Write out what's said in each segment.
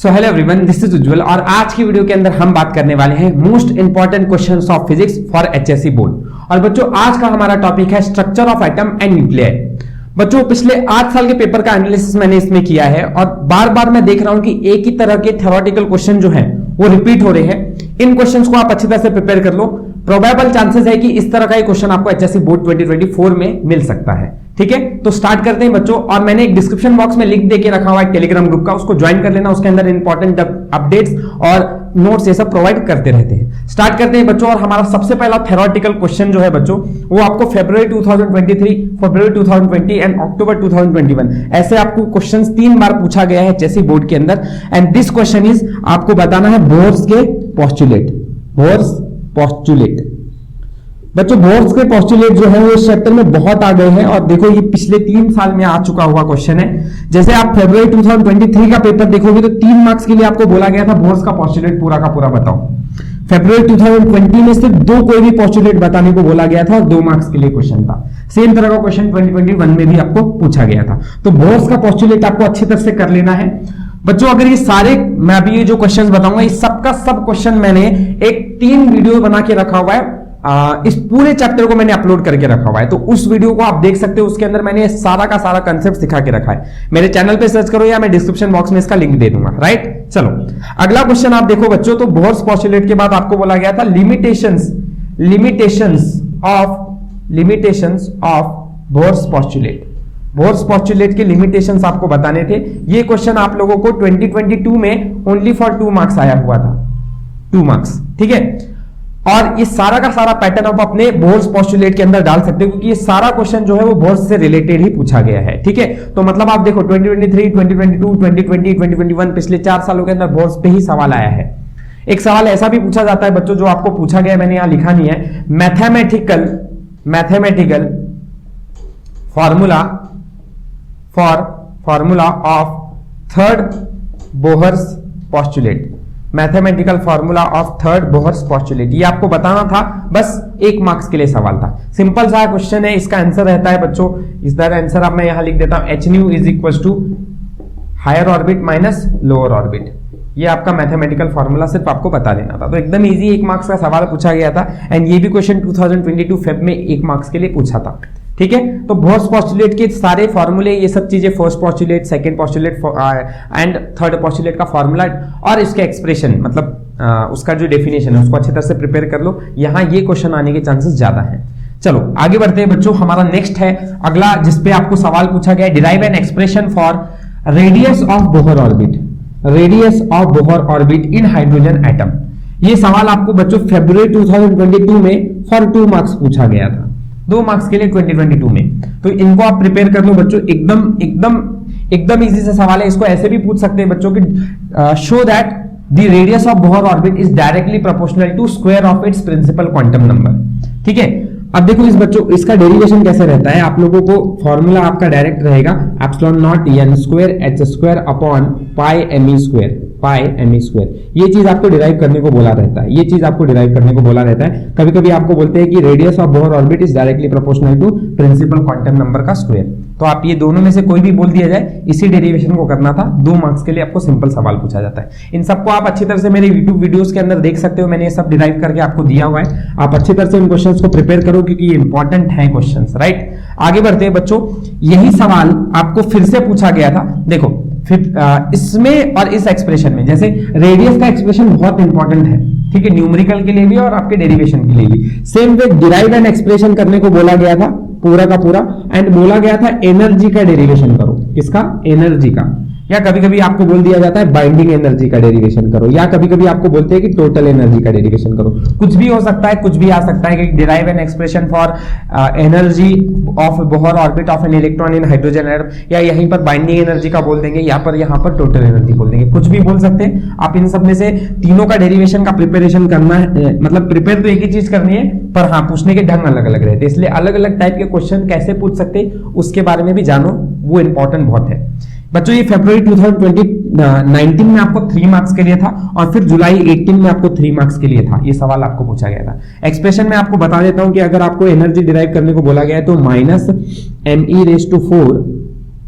So hello everyone, this is Ujjwal और आज की वीडियो के अंदर हम बात करने वाले हैं most important questions of physics for HSC board. और बच्चों आज का हमारा टॉपिक है structure of atom and nuclei. बच्चों पिछले 8 साल के पेपर का एनालिसिस मैंने इसमें किया है और बार बार मैं देख रहा हूं कि एक ही तरह के थ्योरेटिकल क्वेश्चन जो हैं वो रिपीट हो रहे हैं। इन क्वेश्चंस को आप अच्छी तरह से प्रिपेयर कर लो। प्रोबेबल चांसेस है कि इस तरह का एक क्वेश्चन आपको एचएससी बोर्ड 2024 में मिल सकता है। ठीक है, तो स्टार्ट करते हैं बच्चों। और मैंने एक डिस्क्रिप्शन बॉक्स में लिंक देके रखा हुआ है टेलीग्राम ग्रुप का, उसको ज्वाइन कर लेना। उसके अंदर इंपॉर्टेंट अपडेट्स और नोट्स ये सब प्रोवाइड करते रहते हैं। स्टार्ट करते हैं बच्चों। और हमारा सबसे पहला थ्योरेटिकल क्वेश्चन जो है बच्चों वो आपको फरवरी 2023, फरवरी 2020 एंड अक्टूबर 2021 ऐसे आपको क्वेश्चंस 3 बार पूछा गया है एचएससी बोर्ड के अंदर। एंड दिस क्वेश्चन इज, आपको बताना है बोर्स के पोस्टुलेट। बोर्स पोस्टुलेट बच्चों, बोर्स के पोस्टुलेट जो है वो इस चैप्टर में बहुत आ गए हैं और देखो ये पिछले 3 साल में आ चुका हुआ क्वेश्चन है। जैसे आप फरवरी 2023 का पेपर देखोगे तो 3 मार्क्स के लिए आपको बोला गया था बोर्स का पोस्टुलेट पूरा का पूरा बताओ। फरवरी 2020 में सिर्फ 2 कोई भी पोस्टुलेट बताने को बोला गया था और 2 मार्क्स के लिए क्वेश्चन था। सेम तरह का क्वेश्चन 2021 में भी आपको पूछा गया था। तो बोर्स का पोस्टुलेट आपको अच्छी तरह से कर लेना है बच्चों। अगर ये सारे मैं अभी ये जो क्वेश्चंस बताऊंगा इस सबका सब क्वेश्चन मैंने एक 3 वीडियो बना के रखा हुआ है। इस पूरे चैप्टर को मैंने अपलोड करके रखा हुआ है, तो उस वीडियो को आप देख सकते हो। उसके अंदर मैंने सारा का सारा कंसेप्ट सिखा के रखा है। मेरे चैनल पे सर्च करो या मैं डिस्क्रिप्शन बॉक्स में इसका लिंक दे दूंगा। राइट, चलो अगला क्वेश्चन आप देखो बच्चों। तो बोर्स पोस्टुलेट के बाद आपको बोला गया था limitations of Bohr's postulate. Bohr's postulate के लिमिटेशंस आपको बताने थे। ये क्वेश्चन आप लोगों को 2022 में ओनली फॉर 2 मार्क्स आया हुआ था, 2 मार्क्स। ठीक है, और ये सारा का सारा पैटर्न आप अपने बोर्स पोस्टुलेट के अंदर डाल सकते हो क्योंकि ये सारा क्वेश्चन जो है वो बोर्स से रिलेटेड ही पूछा गया है। ठीक है, तो मतलब आप देखो 2023, 2022, 2020, 2021 पिछले 4 सालों के अंदर बोर्स पे ही सवाल आया है। एक सवाल ऐसा भी पूछा जाता है बच्चों जो आपको पूछा गया, मैंने यहां लिखा नहीं है, mathematical formula of third Bohr's postulate. Mathematical formula of third Bohr's postulate, ये आपको बताना था। बस 1 मार्क्स के लिए सवाल था। सिंपल सा क्वेश्चन है। इसका आंसर रहता है बच्चों, इसका आंसर अब मैं यहां लिख देता हूं, H nu is equal to higher orbit minus lower orbit. ये आपका मैथमेटिकल फॉर्मूला सिर्फ आपको बता देना था। तो एकदम इजी 1 मार्क्स का सवाल पूछा गया था। एंड ये भी क्वेश्चन 2022 फेब में 1 मार्क्स के लिए पूछा था। ठीक है, तो बोर्स पोस्टुलेट के सारे फॉर्मूले, ये सब चीजें, first postulate, second postulate and third postulate का फॉर्मूला और इसके एक्सप्रेशन, मतलब उसका जो डेफिनेशन है उसको अच्छी तरह से प्रिपेयर कर लो। यहां ये क्वेश्चन आने के चांसेस ज्यादा हैं। चलो आगे बढ़ते हैं बच्चों। हमारा नेक्स्ट है अगला जिसपे आपको सवाल पूछा गया, derive an expression for radius of Bohr orbit. Radius of Bohr orbit in hydrogen atom. ये सवाल आपको बच्चों फरवरी 2022 में फॉर 2 मार्क्स पूछा गया था, 2 मार्क्स के लिए 2022 में। तो इनको आप प्रिपेयर कर लो बच्चों। एकदम इजी सा सवाल है। इसको ऐसे भी पूछ सकते हैं बच्चों कि show that the radius of Bohr orbit is directly proportional to square of its principal quantum number. ठीक है, अब देखो इस बच्चों इसका डेरिवेशन कैसे रहता है। आप लोगों को फॉर्मूला आपका डायरेक्ट रहेगा epsilon not n square h square upon pi me square, pi me square. ये चीज आपको डिराइव करने को बोला रहता है। ये चीज आपको डिराइव करने को बोला रहता है। कभी कभी आपको बोलते हैं कि radius of Bohr orbit is directly proportional to principal quantum number का स्क्वायर। तो आप ये दोनों में से कोई भी बोल दिया जाए, इसी डेरिवेशन को करना था। 2 मार्क्स के लिए आपको सिंपल सवाल पूछा जाता है। इन सबको आप अच्छी तरह से मेरे यूट्यूब वीडियोस के अंदर देख सकते हो। मैंने ये सब डिराइव करके आपको दिया हुआ है। आप अच्छी तरह से इन क्वेश्चंस को प्रिपेयर करो क्योंकि ये इंपॉर्टेंट है क्वेश्चंस। राइट, आगे बढ़ते हैं बच्चों। यही सवाल आपको फिर से पूछा गया था। देखो फिर इसमें और इस एक्सप्रेशन में, जैसे रेडियस का एक्सप्रेशन बहुत इंपॉर्टेंट है। ठीक है, न्यूमेरिकल के लिए भी और आपके डेरिवेशन के लिए भी। Same way derive an expression करने को बोला गया था पूरा का पूरा। एंड बोला गया था एनर्जी का डेरिवेशन करो। किसका? एनर्जी का। या कभी कभी आपको बोल दिया जाता है बाइंडिंग एनर्जी का डेरिवेशन करो, या कभी कभी आपको बोलते हैं कि टोटल एनर्जी का डेरिवेशन करो। कुछ भी हो सकता है, कुछ भी आ सकता है कि derive an expression for energy of Bohr orbit of an electron in hydrogen atom, या यहीं पर बाइंडिंग एनर्जी का बोल देंगे, यहाँ पर टोटल एनर्जी बोल देंगे। कुछ भी बोल सकते हैं आप। इन सब में से तीनों का डेरिवेशन का प्रिपरेशन करना है। मतलब प्रिपेयर तो एक ही चीज करनी है, पर हाँ पूछने के ढंग अलग अलग रहते हैं। इसलिए अलग अलग टाइप के क्वेश्चन कैसे पूछ सकते हैं उसके बारे में भी जानो, वो इंपॉर्टेंट बहुत है बच्चों। ये फरवरी 2019 में आपको 3 मार्क्स के लिए था और फिर जुलाई 18 में आपको 3 मार्क्स के लिए था। ये सवाल आपको पूछा गया था। एक्सप्रेशन में आपको बता देता हूं कि अगर आपको एनर्जी डिराइव करने को बोला गया है तो minus me⁴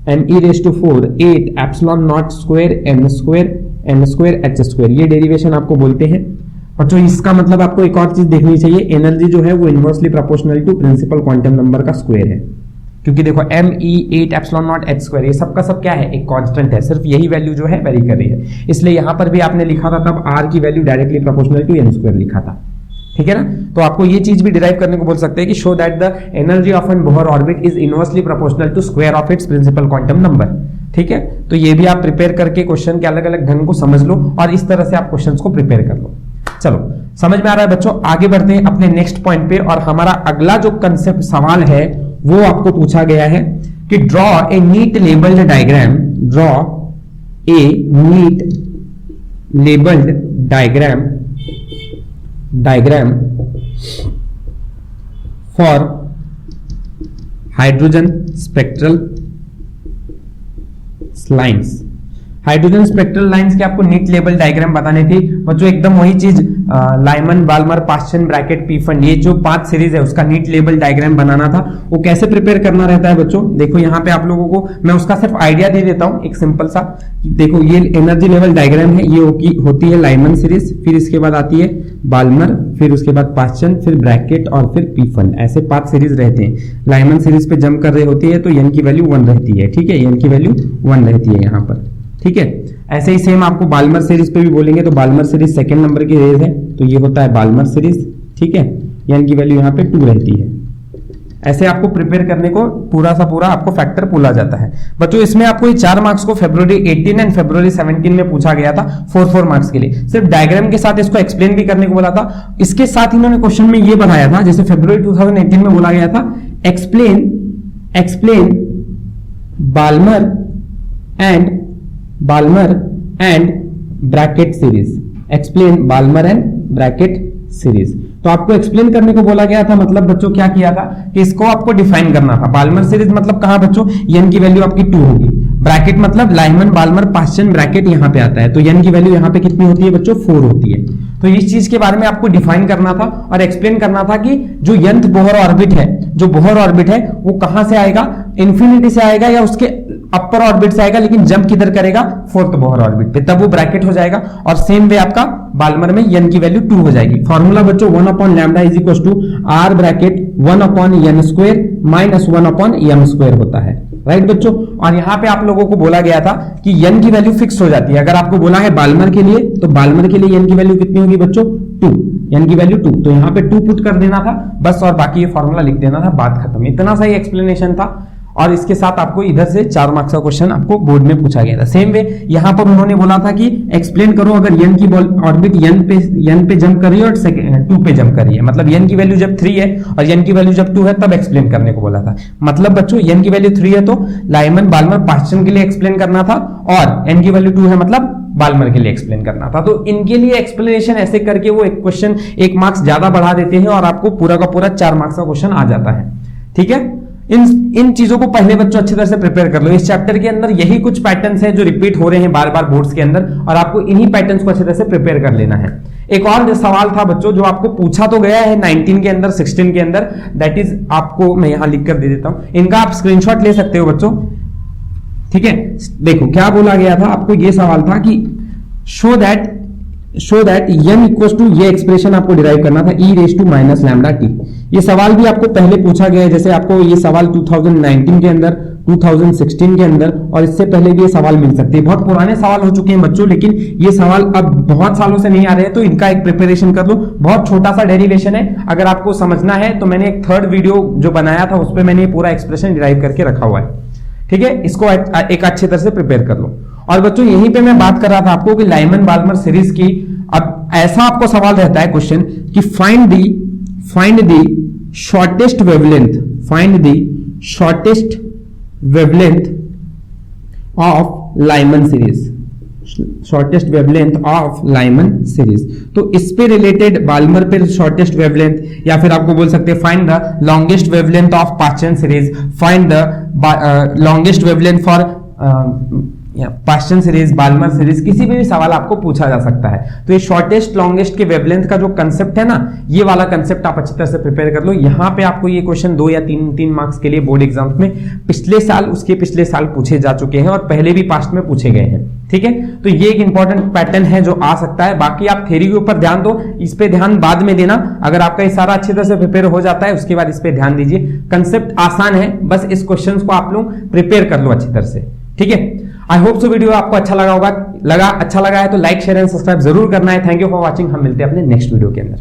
8 epsilon naught square m square N square H square, ये डेरिवेशन आपको बोलते हैं। और जो इसका मतलब आपको एक और चीज देखनी चाहिए, एनर्जी जो है वो inversely proportional to principal quantum number का स्क्वायर है, क्योंकि देखो m e 8 epsilon naught h square ये सबका सब क्या है, एक कांस्टेंट है, सिर्फ यही वैल्यू जो है वेरी कर रही है। इसलिए यहां पर भी आपने लिखा था तब r की value directly proportional to n square लिखा था, ठीक है ना। तो आपको ये चीज भी डिराइव करने को बोल सकते हैं कि show that the energy of N Bohr orbit is inversely proportional to square of its principal quantum number, ठीक है। तो ये भी आप प्रिपेयर करके क्वेश्चन के अलग अलग ढंग को समझ लो और इस तरह से आप क्वेश्चंस को प्रिपेयर कर लो। चलो समझ में आ रहा है बच्चों, आगे बढ़ते हैं अपने नेक्स्ट पॉइंट पे। और हमारा अगला जो कंसेप्ट सवाल है वो आपको पूछा गया है कि draw a neat labelled diagram, draw a neat labelled diagram for hydrogen spectral lines. Hydrogen spectral lines के आपको नीट लेबल डायग्राम बताने थी बच्चों, एकदम वही चीज Lyman Balmer Paschen Brackett Pfund, ये जो 5 सीरीज है उसका नीट लेबल डायग्राम बनाना था। वो कैसे प्रिपेयर करना रहता है बच्चों, देखो यहाँ पे आप लोगों को मैं उसका सिर्फ आइडिया दे देता हूँ एक सिंपल सा। देखो ये एनर्जी लेवल डायग्राम है, ये होती है लाइमन सीरीज, फिर इसके बाद आती है बाल्मर, फिर उसके बाद पास्चन, फिर ब्रैकेट और फिर पी फंड, ऐसे 5 सीरीज रहते हैं। लाइमन सीरीज पे जंप कर रही होती है तो एन की वैल्यू 1 रहती है, ठीक है, एन की वैल्यू 1 रहती है यहाँ पर, ठीक है। ऐसे ही सेम आपको बाल्मर सीरीज पे भी बोलेंगे तो बाल्मर सीरीज सेकंड नंबर की रेज है तो ये होता है बाल्मर सीरीज, ठीक है, एन की वैल्यू यहाँ पे 2 रहती है। ऐसे आपको प्रिपेयर करने को पूरा सा पूरा आपको फैक्टर बोला जाता है बच्चों। इसमें आपको ये 4 मार्क्स को फरवरी 18 एंड फरवरी 17 में पूछा गया था 4 मार्क्स के लिए, सिर्फ डायग्राम के साथ इसको एक्सप्लेन भी करने को बोला था। इसके साथ इन्होंने क्वेश्चन में ये बताया था, जैसे फरवरी 2018 में बोला गया था explain Balmer and Brackett series, explain Balmer and Brackett series. तो आपको एक्सप्लेन करने को बोला गया था, मतलब बच्चों क्या किया था कि इसको आपको डिफाइन करना था। बाल्मर सीरीज मतलब कहां बच्चों, एन की वैल्यू आपकी 2 होगी, ब्रैकेट मतलब लाइमन बाल्मर पास्चन ब्रैकेट यहां पे आता है तो एन की वैल्यू यहां पे कितनी होती है बच्चों, 4 होती है। तो इस चीज के बारे में आपको डिफाइन करना था और एक्सप्लेन करना था कि जो यंथ बोहर ऑर्बिट है, जो बोहर ऑर्बिट है वो कहां से आएगा, इंफिनिटी से आएगा या उसके अपर ऑर्बिट से आएगा, लेकिन जंप किधर करेगा, 4th बोहर ऑर्बिट पे, तब वो ब्रैकेट हो जाएगा। और सेम वे आपका बाल्मर में एन की वैल्यू 2 हो जाएगी। फॉर्मूला बच्चों 1/λ is equal to R bracket 1/n square minus 1/m square होता है, राइट बच्चों। और यहां पे आप लोगों को बोला गया था कि एन की वैल्यू फिक्स हो जाती है। अगर आपको बोला है बाल्मर के लिए तो बाल्मर के लिए एन की वैल्यू कितनी होगी बच्चों, 2, एन की वैल्यू 2, तो यहाँ पे 2 पुट कर देना था बस, और बाकी ये फॉर्मूला लिख देना था, बात खत्म। इतना सा ही एक्सप्लेनेशन था और इसके साथ आपको इधर से 4 मार्क्स का क्वेश्चन आपको बोर्ड में पूछा गया था। सेम वे यहां पर उन्होंने बोला था कि एक्सप्लेन करो अगर एन की ऑर्बिट एन पे जंप कर रही है और 2 पे जंप कर रही है, मतलब एन की वैल्यू जब 3 है और एन की वैल्यू जब 2 है तब एक्सप्लेन करने को बोला था। मतलब बच्चों एन की वैल्यू 3 है तो लाइमन बाल्मर पास्चन के लिए एक्सप्लेन करना था, और एन की वैल्यू 2 है मतलब बाल्मर के लिए एक्सप्लेन करना था। तो इनके लिए एक्सप्लेनेशन ऐसे करके वो एक क्वेश्चन 1 मार्क्स ज्यादा बढ़ा देते हैं और आपको पूरा का पूरा 4 मार्क्स का क्वेश्चन आ जाता है, ठीक है। इन चीजों को पहले बच्चों अच्छी तरह से प्रिपेयर कर लो। इस चैप्टर के अंदर यही कुछ पैटर्न्स हैं जो रिपीट हो रहे हैं बार बार बोर्ड्स के अंदर, और आपको इन्हीं पैटर्न्स को अच्छी तरह से प्रिपेयर कर लेना है। एक और जो सवाल था बच्चों जो आपको पूछा तो गया है 19 के अंदर 16 के अंदर, दैट इज आपको मैं यहां लिख कर दे देता हूं, इनका आप स्क्रीनशॉट ले सकते हो बच्चों, ठीक है। देखो क्या बोला गया था आपको, ये सवाल था कि show that n equal to, ये एक्सप्रेशन आपको डिराइव करना था e⁻⁻t। ये सवाल भी आपको पहले पूछा गया है, जैसे आपको ये सवाल 2019 के अंदर, 2016 के अंदर और इससे पहले भी ये सवाल मिल सकते हैं। बहुत पुराने सवाल हो चुके हैं बच्चों, लेकिन ये सवाल अब बहुत सालों से नहीं आ रहे हैं, तो इनका एक प्रिपरेशन कर लो। बहुत छोटा सा डेरिवेशन है, अगर आपको समझना है तो मैंने एक 3rd वीडियो जो बनाया था उस पर मैंने पूरा एक्सप्रेशन डिराइव करके रखा हुआ है, ठीक है। इसको एक अच्छी तरह से प्रिपेयर कर लो। और बच्चों यहीं पे मैं बात कर रहा था आपको कि लाइमन बाल्मर सीरीज की, अब ऐसा आपको सवाल रहता है क्वेश्चन कि find the shortest wavelength of Lyman series, shortest wavelength of Lyman series. तो इस पे रिलेटेड बाल्मर पे शॉर्टेस्ट वेवलेंथ, या फिर आपको बोल सकते हैं find the longest wavelength of Paschen series, find the longest wavelength Paschen series, Balmer series, किसी भी सवाल आपको पूछा जा सकता है। तो ये शॉर्टेस्ट लॉन्गेस्ट के वेवलेंथ का जो कंसेप्ट है ना, ये वाला कंसेप्ट आप अच्छी तरह से प्रिपेयर कर लो। यहाँ पे आपको ये क्वेश्चन 2 या 3 मार्क्स के लिए बोर्ड एग्जाम्स में पिछले साल, उसके पिछले साल पूछे जा चुके हैं और पहले भी पास्ट में पूछे गए हैं। ठीक है, तो ये एक इंपॉर्टेंट पैटर्न है जो आ सकता है। बाकी आप थ्योरी के ऊपर ध्यान दो, इस पे ध्यान बाद में देना। अगर आपका ये सारा अच्छी तरह से प्रिपेयर हो जाता है, उसके बाद इस पे ध्यान दीजिए। कंसेप्ट आसान है, बस इस क्वेश्चंस को आप लोग प्रिपेयर कर लो अच्छी तरह से। ठीक है, आई होप सो वीडियो आपको अच्छा लगा होगा। अच्छा लगा है तो लाइक, शेयर एंड सब्सक्राइब जरूर करना है। Thank you for watching. हम मिलते हैं अपने नेक्स्ट वीडियो के अंदर।